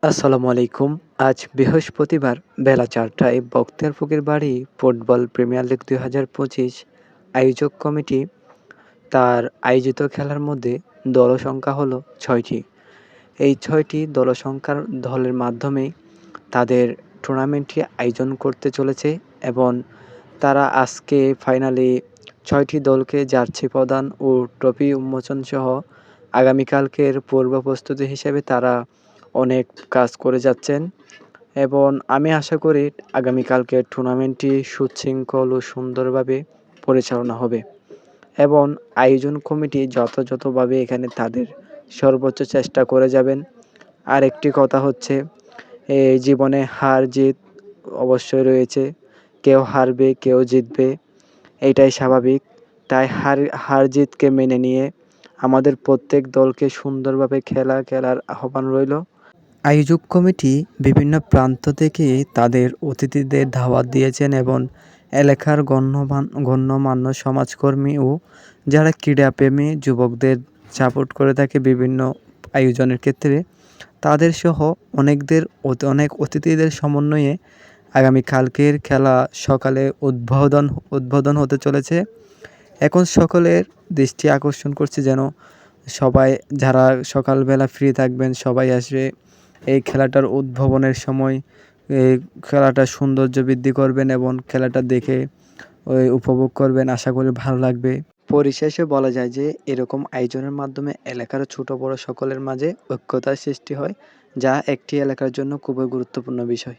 আসসালামু আলাইকুম। আজ বৃহস্পতিবার বেলা ৪টায় বখতিয়ারপুকুর বাড়ি ফুটবল প্রিমিয়ার লিগ ২০২৫ আয়োজক কমিটি তার আয়োজিত খেলার মধ্যে দলসংখ্যা হলো ৬টি। এই ৬টি দলসংখ্যার দলের মাধ্যমেই তাদের টুর্নামেন্টটি আয়োজন করতে চলেছে এবং তারা আজকে ফাইনালে ৬টি দলকে জার্সি প্রদান ও ট্রফি উন্মোচনসহ আগামীকালকের পূর্ব প্রস্তুতি হিসেবে তারা অনেক কাজ করে যাচ্ছেন এবং আমি আশা করি আগামীকালকের টুর্নামেন্টটি সুশৃঙ্খল ও সুন্দরভাবে পরিচালনা হবে এবং আয়োজন কমিটি যথাযথভাবে এখানে তাদের সর্বোচ্চ চেষ্টা করে যাবেন। আরেকটি কথা হচ্ছে, জীবনে হার-জিত অবশ্যই রয়েছে। কেউ হারবে, কেউ জিতবে, এইটাই স্বাভাবিক। তাই হার-জিতকে মেনে নিয়ে আমাদের প্রত্যেক দলকে সুন্দরভাবে খেলার আহ্বান রইল। আয়োজক কমিটি বিভিন্ন প্রান্ত থেকে তাদের অতিথিদের দাওয়াত দিয়েছেন এবং এলাকার গণ্যমান্য সমাজকর্মী ও যারা ক্রীড়াপ্রেমী যুবকদের সাপোর্ট করে থাকে বিভিন্ন আয়োজনের ক্ষেত্রে, তাদের সহ অনেক অতিথিদের সমন্বয়ে আগামীকালকের খেলা সকালে উদ্বোধন হতে চলেছে। এখন সকলের দৃষ্টি আকর্ষণ করছে যেন সবাই যারা সকালবেলা ফ্রি থাকবেন সবাই আসবে এই খেলাটার উদ্বোধনের সময়। এই খেলাটার সৌন্দর্য বৃদ্ধি করবেন এবং খেলাটা দেখে উপভোগ করবেন। আশা করি ভালো লাগবে। পরিশেষে বলা যায় যে এরকম আয়োজনের মাধ্যমে এলাকার ছোট বড় সকলের মাঝে ঐক্যতার সৃষ্টি হয়, যা একটি এলাকার জন্য খুবই গুরুত্বপূর্ণ বিষয়।